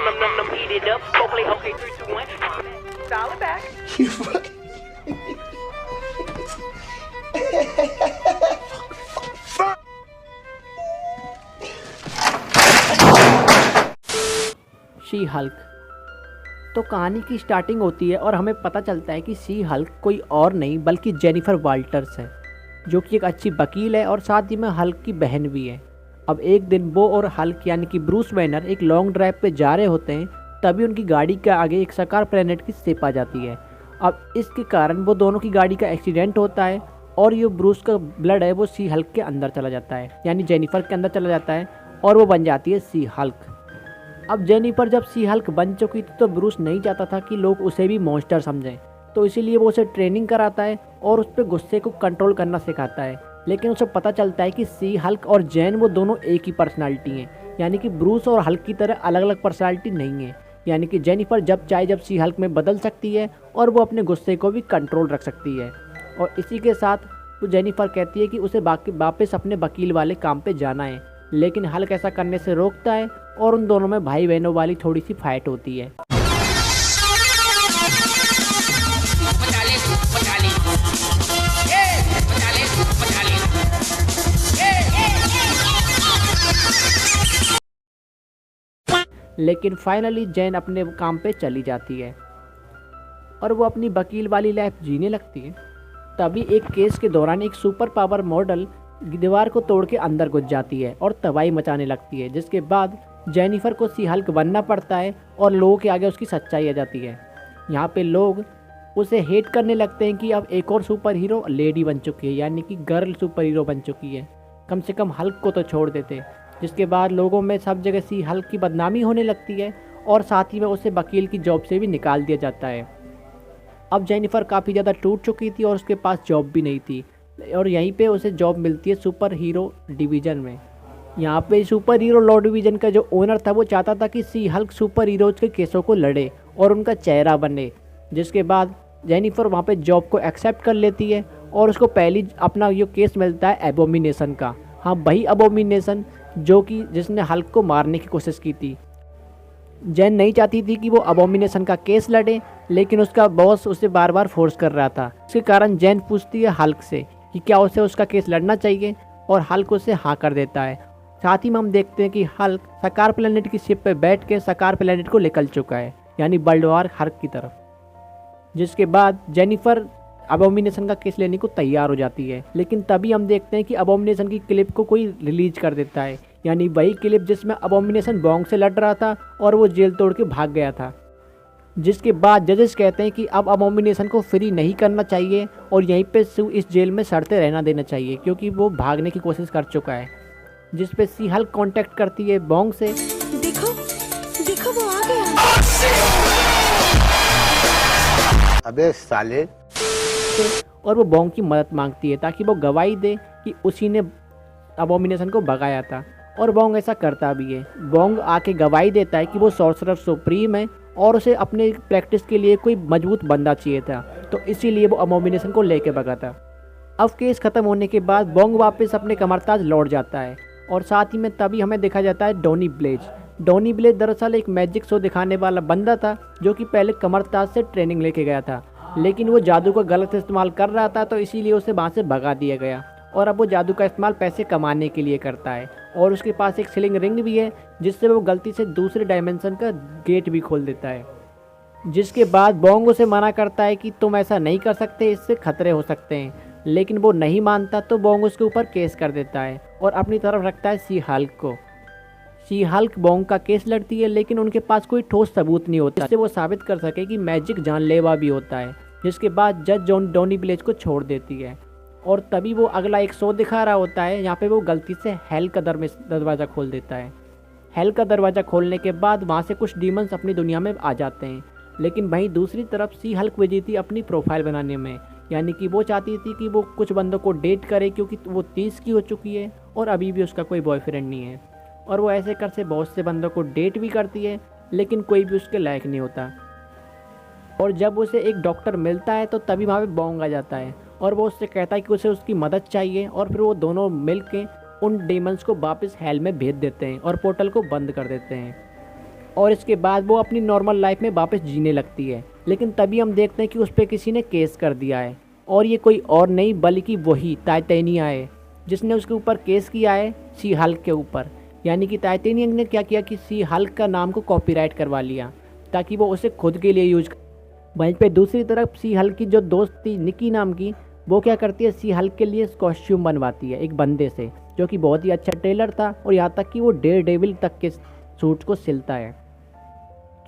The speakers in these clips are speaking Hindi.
Eat it up. Go play okay, 3, 2, 1. Dial it back. You fucking. She Hulk. तो कहानी की स्टार्टिंग होती है और हमें पता चलता है कि शी हल्क कोई और नहीं बल्कि जेनिफर वाल्टर्स है, जो कि एक अच्छी वकील है और साथ ही में हल्क की बहन भी है। अब एक दिन वो और हल्क यानी कि ब्रूस बैनर एक लॉन्ग ड्राइव पे जा रहे होते हैं, तभी उनकी गाड़ी के आगे एक सकार प्लेनेट की शिप आ जाती है। अब इसके कारण वो दोनों की गाड़ी का एक्सीडेंट होता है और ये ब्रूस का ब्लड है वो शी हल्क के अंदर चला जाता है, यानी जेनिफर के अंदर चला जाता है और वो बन जाती है शी हल्क। अब जेनिफर जब शी हल्क बन चुकी थी तो ब्रूस नहीं चाहता था कि लोग उसे भी मॉन्स्टर समझें, तो इसीलिए वो उसे ट्रेनिंग कराता है और उस पर गुस्से को कंट्रोल करना सिखाता है। लेकिन उसे पता चलता है कि शी हल्क और जैन वो दोनों एक ही पर्सनालिटी हैं, यानी कि ब्रूस और हल्क की तरह अलग अलग पर्सनालिटी नहीं है। यानी कि जेनिफर जब चाहे जब शी हल्क में बदल सकती है और वो अपने गुस्से को भी कंट्रोल रख सकती है। और इसी के साथ वो जेनिफर कहती है कि उसे वापस अपने वकील वाले काम पे जाना है, लेकिन हल्क ऐसा करने से रोकता है और उन दोनों में भाई बहनों वाली थोड़ी सी फाइट होती है। लेकिन फाइनली जैन अपने काम पे चली जाती है और वो अपनी वकील वाली लाइफ जीने लगती है। तभी एक केस के दौरान एक सुपर पावर मॉडल दीवार को तोड़ के अंदर घुस जाती है और तबाही मचाने लगती है, जिसके बाद जेनिफर को शी हल्क बनना पड़ता है और लोगों के आगे उसकी सच्चाई आ जाती है। यहाँ पे लोग उसे हेट करने लगते हैं कि अब एक और सुपर हीरो लेडी बन चुकी है, यानी कि गर्ल सुपर हीरो बन चुकी है, कम से कम हल्क को तो छोड़ देते। जिसके बाद लोगों में सब जगह शी हल्क की बदनामी होने लगती है और साथ ही में उसे वकील की जॉब से भी निकाल दिया जाता है। अब जेनिफर काफ़ी ज़्यादा टूट चुकी थी और उसके पास जॉब भी नहीं थी और यहीं पे उसे जॉब मिलती है सुपर हीरो डिवीज़न में। यहाँ पे सुपर हीरो लॉ डिवीज़न का जो ओनर था वो चाहता था कि शी हल्क सुपर हीरोज़ के केसों को लड़े और उनका चेहरा बने। जिसके बाद जेनिफर वहाँ पे जॉब को एक्सेप्ट कर लेती है और उसको पहली अपना ये केस मिलता है एबोमिनेशन का। हाँ, वही एबोमिनेशन जो कि जिसने हल्क को मारने की कोशिश की थी। जैन नहीं चाहती थी कि वो अबोमिनेशन का केस लड़े, लेकिन उसका बॉस उसे बार बार फोर्स कर रहा था। इसके कारण जैन पूछती है हल्क से कि क्या उसे उसका केस लड़ना चाहिए और हल्क उसे हाँ कर देता है। साथ ही में हम देखते हैं कि हल्क सकार प्लेनेट की शिप पे बैठ के सकार प्लेनेट को निकल चुका है, यानी वर्ल्ड वॉर हल्क की तरफ। जिसके बाद जेनिफर अबोमिनेशन का केस लेने को तैयार हो जाती है, लेकिन तभी हम देखते हैं कि अबोमिनेशन की क्लिप को कोई रिलीज कर देता है, यानी वही क्लिप जिसमें अबोमिनेशन बॉन्ग से लड़ रहा था और वो जेल तोड़ के भाग गया था। जिसके बाद जजेस कहते हैं कि अब अबोमिनेशन को फ्री नहीं करना चाहिए और यहीं पे इस जेल में सड़ते रहना देना चाहिए, क्योंकि वो भागने की कोशिश कर चुका है। जिस पे शी हल्क कांटेक्ट करती है बॉन्ग से, देखो देखो वो आ गया। अबे साले। और वो बॉन्ग की मदद मांगती है ताकि वो गवाही दे कि उसी ने अबोमिनेशन को भगाया था, और बॉन्ग ऐसा करता भी है। बॉन्ग आके गवाही देता है कि वो सॉर्सरर सुप्रीम है और उसे अपने प्रैक्टिस के लिए कोई मजबूत बंदा चाहिए था, तो इसीलिए वो अबोमिनेशन को लेके भगा था। अब केस ख़त्म होने के बाद बॉन्ग वापस अपने कमरताज लौट जाता है और साथ ही में तभी हमें देखा जाता है डॉनी ब्लेज। डॉनी ब्लेज दरअसल एक मैजिक शो दिखाने वाला बंदा था जो कि पहले कमरताज से ट्रेनिंग लेके गया था, लेकिन वो जादू का गलत इस्तेमाल कर रहा था, तो इसीलिए उसे वहाँ से भगा दिया गया। और अब वो जादू का इस्तेमाल पैसे कमाने के लिए करता है और उसके पास एक सीलिंग रिंग भी है जिससे वो गलती से दूसरे डायमेंशन का गेट भी खोल देता है। जिसके बाद बॉन्ग उसे मना करता है कि तुम ऐसा नहीं कर सकते, इससे खतरे हो सकते हैं, लेकिन वो नहीं मानता, तो बॉन्ग उसके ऊपर केस कर देता है और अपनी तरफ रखता है शी हल्क को। शी हल्क बॉन्ग का केस लड़ती है, लेकिन उनके पास कोई ठोस सबूत नहीं होता जिससे वो साबित कर सके कि मैजिक जानलेवा भी होता है। जिसके बाद जज डॉनी ब्लेज को छोड़ देती है और तभी वो अगला एक शो दिखा रहा होता है। यहाँ पे वो गलती से हेल का दरवाज़ा खोल देता है। हेल का दरवाज़ा खोलने के बाद वहाँ से कुछ डीमंस अपनी दुनिया में आ जाते हैं, लेकिन वहीं दूसरी तरफ शी हल्क बिजी थी अपनी प्रोफाइल बनाने में, यानी कि वो चाहती थी कि वो कुछ बंदों को डेट करे, क्योंकि वो 30 की हो चुकी है और अभी भी उसका कोई बॉयफ्रेंड नहीं है। और वो ऐसे कर से बहुत से बंदों को डेट भी करती है, लेकिन कोई भी उसके लायक नहीं होता। और जब उसे एक डॉक्टर मिलता है तो तभी वहाँ पे बॉन्ग आ जाता है और वो उससे कहता है कि उसे उसकी मदद चाहिए, और फिर वो दोनों मिल के उन डीमंस को वापस हेल में भेज देते हैं और पोर्टल को बंद कर देते हैं। और इसके बाद वो अपनी नॉर्मल लाइफ में वापस जीने लगती है। लेकिन तभी हम देखते हैं कि उस पर किसी ने केस कर दिया है, और ये कोई और नहीं बल्कि वही टाइटेनिया है जिसने उसके ऊपर केस किया है सी हल्क के ऊपर। यानी कि टाइटेनिया ने क्या किया कि सी हल्क का नाम को कॉपीराइट करवा लिया ताकि वो उसे खुद के लिए यूज। वहीं पे दूसरी तरफ सी हल्क की जो दोस्त थी निकी नाम की, वो क्या करती है सी हल्क के लिए कॉस्ट्यूम बनवाती है एक बंदे से जो कि बहुत ही अच्छा टेलर था, और यहाँ तक कि वो डेयरडेविल तक के सूट को सिलता है,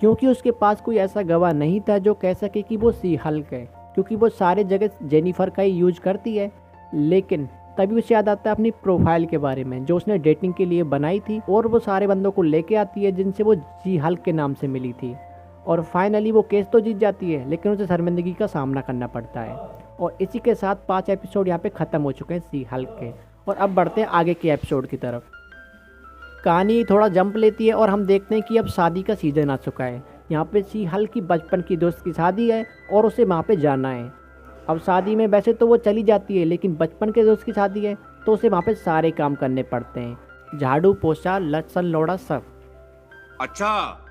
क्योंकि उसके पास कोई ऐसा गवाह नहीं था जो कह सके कि वो सी हल्क है, क्योंकि वो सारे जगह जेनिफर का ही यूज करती है। लेकिन तभी उसे याद आता है अपनी प्रोफाइल के बारे में जो उसने डेटिंग के लिए बनाई थी, और वो सारे बंदों को लेके आती है जिनसे वो सी हल्क के नाम से मिली थी। और फाइनली वो केस तो जीत जाती है, लेकिन उसे शर्मिंदगी का सामना करना पड़ता है। और इसी के साथ 5 एपिसोड यहाँ पे ख़त्म हो चुके हैं सी हल्क के, और अब बढ़ते हैं आगे के एपिसोड की तरफ। कहानी थोड़ा जंप लेती है और हम देखते हैं कि अब शादी का सीज़न आ चुका है। यहाँ पे सी हल्क की बचपन की दोस्त की शादी है और उसे वहाँ पे जाना है। अब शादी में वैसे तो वो चली जाती है, लेकिन बचपन के दोस्त की शादी है तो उसे वहाँ पे सारे काम करने पड़ते हैं, झाड़ू पोछा लहसुन लोड़ा सब। अच्छा,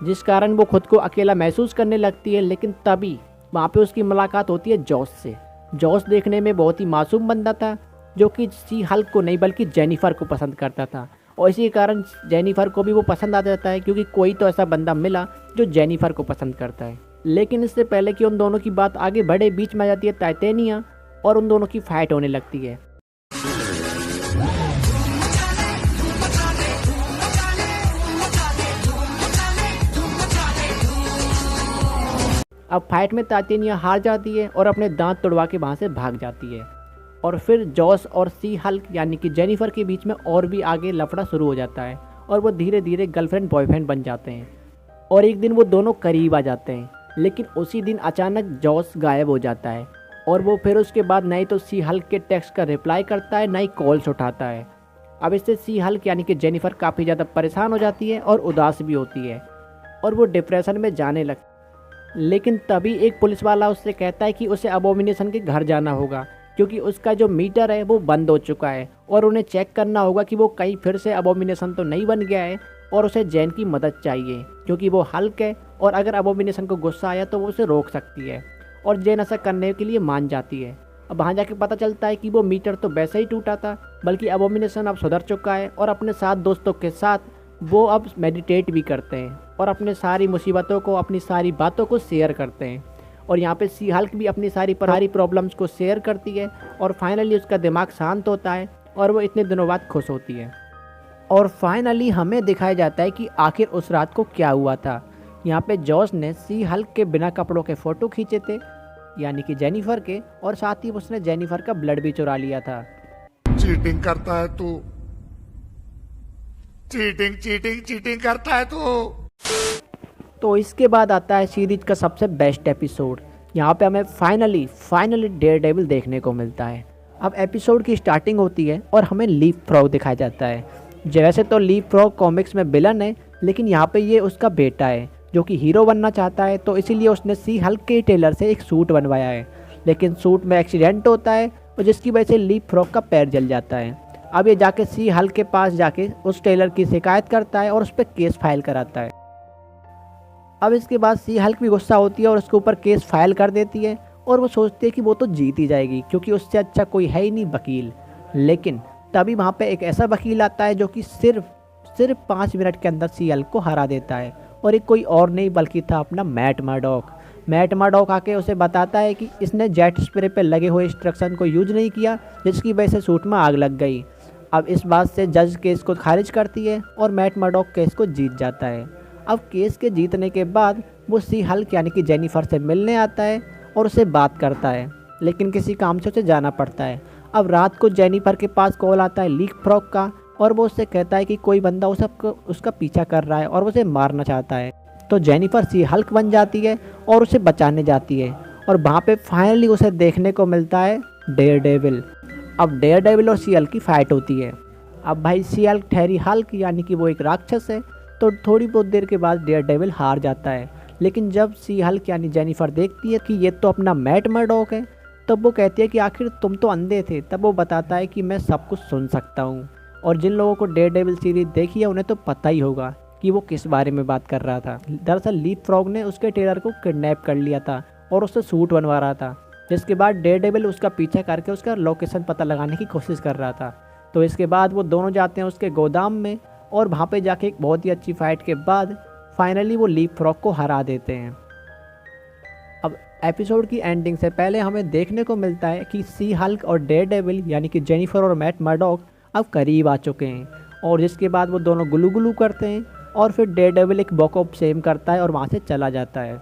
जिस कारण वो खुद को अकेला महसूस करने लगती है। लेकिन तभी वहाँ पे उसकी मुलाकात होती है जॉस से। जॉस देखने में बहुत ही मासूम बंदा था जो कि सी हल्क को नहीं बल्कि जेनिफर को पसंद करता था, और इसी कारण जेनिफर को भी वो पसंद आ जाता है, क्योंकि कोई तो ऐसा बंदा मिला जो जेनिफर को पसंद करता है। लेकिन इससे पहले कि उन दोनों की बात आगे बढ़े, बीच में आ जाती है टाइटेनिया और उन दोनों की फाइट होने लगती है। अब फाइट में टाइटेनिया हार जाती है और अपने दांत तोड़वा के वहाँ से भाग जाती है, और फिर जॉस और सी हल्क यानी कि जेनिफर के बीच में और भी आगे लफड़ा शुरू हो जाता है, और वो धीरे धीरे गर्लफ्रेंड बॉयफ्रेंड बन जाते हैं। और एक दिन वो दोनों करीब आ जाते हैं, लेकिन उसी दिन अचानक जॉस गायब हो जाता है, और वो फिर उसके बाद नहीं तो सी हल्क के टेक्स्ट का रिप्लाई करता है, ना ही कॉल्स उठाता है। अब इससे सी हल्क यानी कि जेनिफर काफ़ी ज़्यादा परेशान हो जाती है और उदास भी होती है, और वो डिप्रेशन में जाने लगती है। लेकिन तभी एक पुलिस वाला उससे कहता है कि उसे अबोमिनेशन के घर जाना होगा, क्योंकि उसका जो मीटर है वो बंद हो चुका है, और उन्हें चेक करना होगा कि वो कहीं फिर से अबोमिनेशन तो नहीं बन गया है, और उसे जैन की मदद चाहिए क्योंकि वो हल्क है, और अगर अबोमिनेशन को गुस्सा आया तो वो उसे रोक सकती है, और जैन ऐसा करने के लिए मान जाती है। अब वहाँ जाके पता चलता है कि वो मीटर तो वैसे ही टूटा था, बल्कि अबोमिनेशन अब सुधर चुका है, और अपने साथ दोस्तों के साथ वो अब मेडिटेट भी करते हैं और अपने सारी मुसीबतों को, अपनी सारी बातों को शेयर करते हैं। और यहाँ पे सी हल्क भी अपनी सारी प्रॉब्लम्स को शेयर करती है, और फाइनली उसका दिमाग शांत होता है और वो इतने दिनों बाद खुश होती है। और फाइनली हमें दिखाया जाता है कि आखिर उस रात को क्या हुआ था। यहाँ पे जॉस ने सी हल्क के बिना कपड़ों के फ़ोटो खींचे थे, यानी कि जेनिफर के, और साथ ही उसने जेनिफर का ब्लड भी चुरा लिया था। चीटिंग करता है तू, चीटिंग चीटिंग चीटिंग करता है तू। तो इसके बाद आता है सीरीज का सबसे बेस्ट एपिसोड। यहाँ पे हमें फाइनली डेयरडेविल देखने को मिलता है। अब एपिसोड की स्टार्टिंग होती है और हमें लीप फ्रॉग दिखाया जाता है। वैसे तो लीप फ्रॉग कॉमिक्स में विलन है, लेकिन यहाँ पे ये उसका बेटा है जो कि हीरो बनना चाहता है, तो इसीलिए उसने सी हल्क के टेलर से एक सूट बनवाया है। लेकिन सूट में एक्सीडेंट होता है, और जिसकी वजह से लीप फ्रॉग का पैर जल जाता है। अब ये जाके सी हल्क के पास जाके उस टेलर की शिकायत करता है और उस पर केस फाइल कराता है। अब इसके बाद सी हल्क भी गुस्सा होती है और उसके ऊपर केस फाइल कर देती है, और वो सोचती है कि वो तो जीत ही जाएगी क्योंकि उससे अच्छा कोई है ही नहीं वकील। लेकिन तभी वहाँ पे एक ऐसा वकील आता है जो कि सिर्फ 5 मिनट के अंदर सी हल्क को हरा देता है, और एक कोई और नहीं बल्कि था अपना मैट मर्डॉक आके उसे बताता है कि इसने जेट स्प्रे पे लगे हुए इंस्ट्रक्शन को यूज नहीं किया, जिसकी वजह से सूट में आग लग गई। अब इस बात से जज केस को खारिज करती है और मैट मर्डॉक केस को जीत जाता है। अब केस के जीतने के बाद वो सी हल्क यानी कि जेनिफर से मिलने आता है और उससे बात करता है, लेकिन किसी काम से उसे जाना पड़ता है। अब रात को जेनिफर के पास कॉल आता है लीप फ्रॉग का, और वो उससे कहता है कि कोई बंदा उसका पीछा कर रहा है और उसे मारना चाहता है। तो जेनिफर सी हल्क बन जाती है और उसे बचाने जाती है, और वहाँ पे फाइनली उसे देखने को मिलता है डेयरडेविल। अब डेयरडेविल और सी हल्क की फाइट होती है। अब भाई सी हल्क ठहरी हल्क यानी कि वो एक राक्षस है, तो थोड़ी बहुत देर के बाद डेयरडेविल हार जाता है। लेकिन जब सी हल्क यानी जेनिफर देखती है कि ये तो अपना मैट मर्डॉक है, तब वो कहती है कि आखिर तुम तो अंधे थे। तब वो बताता है कि मैं सब कुछ सुन सकता हूँ, और जिन लोगों को डेयरडेविल सीरीज देखी है उन्हें तो पता ही होगा कि वो किस बारे में बात कर रहा था। दरअसल लीप फ्रॉग ने उसके टेलर को किडनैप कर लिया था और उससे सूट बनवा रहा था, जिसके बाद डेयरडेविल उसका पीछा करके उसका लोकेशन पता लगाने की कोशिश कर रहा था। तो इसके बाद वो दोनों जाते हैं उसके गोदाम में और वहाँ पे जाके एक बहुत ही अच्छी फाइट के बाद फाइनली वो लीप फ्रॉग को हरा देते हैं। अब एपिसोड की एंडिंग से पहले हमें देखने को मिलता है कि सी हल्क और डेयरडेविल यानी कि जेनिफर और मैट मर्डॉक अब करीब आ चुके हैं, और जिसके बाद वो दोनों गुलू गुलू करते हैं और फिर डेयरडेविल एक वॉक ऑफ शेम करता है और वहाँ से चला जाता है।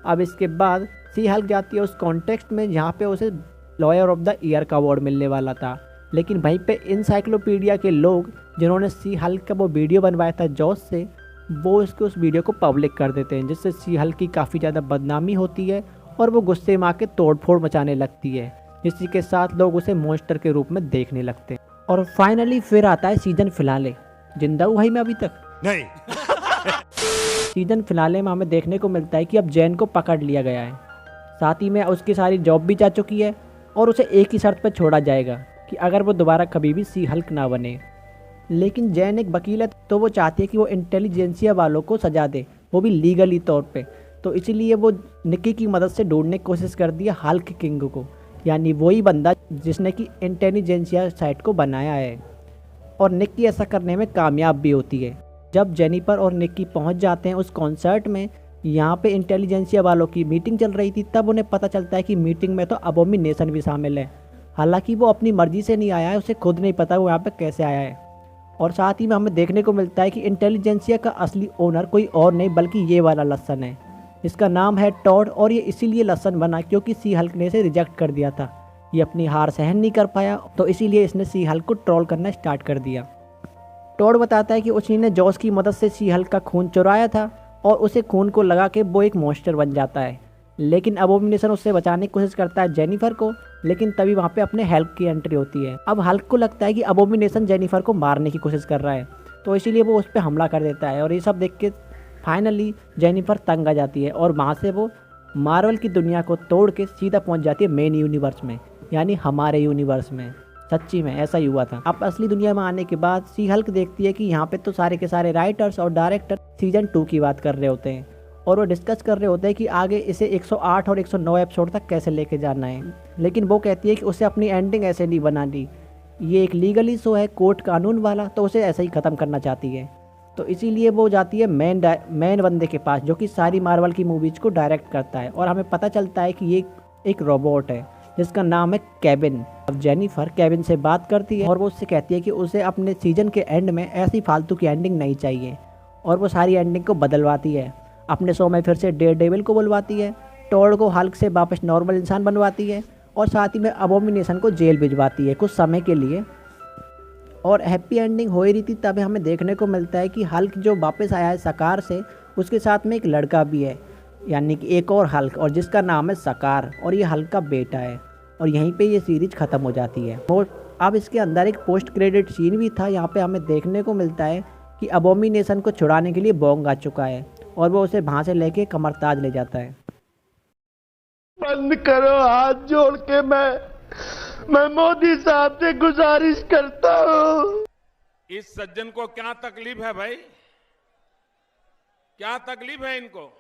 अब इसके बाद सी हल्क जाती है उस कॉन्टेक्स्ट में जहाँ पे उसे लॉयर ऑफ द ईयर का अवार्ड मिलने वाला था, लेकिन वहीं पे इंसाइक्लोपीडिया के लोग जिन्होंने सी हल्क का वो वीडियो बनवाया था जॉस से, वो उसके उस वीडियो को पब्लिक कर देते हैं, जिससे सी हल्क की काफ़ी ज़्यादा बदनामी होती है और वो गुस्से में आके तोड़फोड़ मचाने लगती है, जिसके के साथ लोग उसे मॉन्स्टर के रूप में देखने लगते हैं। और फाइनली फिर आता है सीजन फिनाले। जिंदा हूँ भाई मैं अभी तक नहीं। सीजन फिनाले में हमें देखने को मिलता है कि अब जैन को पकड़ लिया गया है, साथ ही में उसकी सारी जॉब भी जा चुकी है और उसे एक ही शर्त पर छोड़ा जाएगा कि अगर वो दोबारा कभी भी सी हल्क ना बने। लेकिन जैन एक वकील है, तो वो चाहती है कि वो इंटेलिजेंसिया वालों को सजा दे, वो भी लीगली तौर पे। तो इसीलिए वो निक्की की मदद से ढूंढने की कोशिश करती है हल्क किंग को, यानी वही बंदा जिसने कि इंटेलिजेंसिया साइट को बनाया है। और निक्की ऐसा करने में कामयाब भी होती है। जब जेनिफर और निक्की पहुंच जाते हैं उस कॉन्सर्ट में, यहाँ पे इंटेलिजेंसिया वालों की मीटिंग चल रही थी, तब उन्हें पता चलता है कि मीटिंग में तो अबोमिनेशन भी शामिल है। हालांकि वो अपनी मर्जी से नहीं आया है, उसे खुद नहीं पता वो यहाँ पे कैसे आया है। और साथ ही में हमें देखने को मिलता है कि इंटेलिजेंसिया का असली ओनर कोई और नहीं बल्कि ये वाला लसन है, जिसका नाम है टॉड। और ये इसीलिए लसन बना क्योंकि सी हल्क ने इसे रिजेक्ट कर दिया था। ये अपनी हार सहन नहीं कर पाया, तो इसीलिए इसने सी हल्क को ट्रोल करना स्टार्ट कर दिया। टॉड बताता है कि उसी ने जॉस की मदद से सी हल्क का खून चुराया था और उसे खून को लगा के वो एक मॉन्स्टर बन जाता है। लेकिन अबोमिनेशन उससे बचाने की कोशिश करता है जेनिफर को, लेकिन तभी वहाँ पे अपने हल्क की एंट्री होती है। अब हल्क को लगता है कि अबोमिनेशन जेनिफर को मारने की कोशिश कर रहा है, तो इसीलिए वो उस पर हमला कर देता है। और ये सब देख के फाइनली जेनिफर तंग आ जाती है और वहाँ से वो मार्वल की दुनिया को तोड़ के सीधा पहुँच जाती है मेन यूनिवर्स में, यानी हमारे यूनिवर्स में। सच्ची में ऐसा ही हुआ था। अब असली दुनिया में आने के बाद सी हल्क देखती है कि यहाँ पे तो सारे के सारे राइटर्स और डायरेक्टर सीजन 2 की बात कर रहे होते हैं और वो डिस्कस कर रहे होते हैं कि आगे इसे 108 और 109 एपिसोड तक कैसे लेके जाना है। लेकिन वो कहती है कि उसे अपनी एंडिंग ऐसे नहीं बनानी, ये एक लीगली शो है, कोर्ट कानून वाला, तो उसे ऐसे ही ख़त्म करना चाहती है। तो इसीलिए वो जाती है मेन बंदे के पास, जो कि सारी मार्वल की मूवीज़ को डायरेक्ट करता है। और हमें पता चलता है कि ये एक रोबोट है जिसका नाम है केविन। अब जेनिफर केविन से बात करती है और वो उससे कहती है कि उसे अपने सीजन के एंड में ऐसी फालतू की एंडिंग नहीं चाहिए, और वो सारी एंडिंग को बदलवाती है। अपने शो में फिर से डेयरडेविल को बुलवाती है, टॉड को हल्क से वापस नॉर्मल इंसान बनवाती है, और साथ ही में अबोमिनेशन को जेल भिजवाती है कुछ समय के लिए। और हैप्पी एंडिंग हो ही रही थी, तभी हमें देखने को मिलता है कि हल्क जो वापस आया है सकार से, उसके साथ में एक लड़का भी है, यानी कि एक और हल्क, और जिसका नाम है सकार, और ये हल्क का बेटा है। और यहीं पे ये सीरीज ख़त्म हो जाती है। और अब इसके अंदर एक पोस्ट क्रेडिट सीन भी था, यहाँ पे हमें देखने को मिलता है कि अबोमिनेशन को छुड़ाने के लिए बोंग आ चुका है और वो उसे वहाँ से लेके कमरताज ले जाता है। बंद करो हाथ जोड़ के, मैं मोदी साहब से गुजारिश करता हूँ। इस सज्जन को क्या तकलीफ है भाई? क्या तकलीफ है इनको?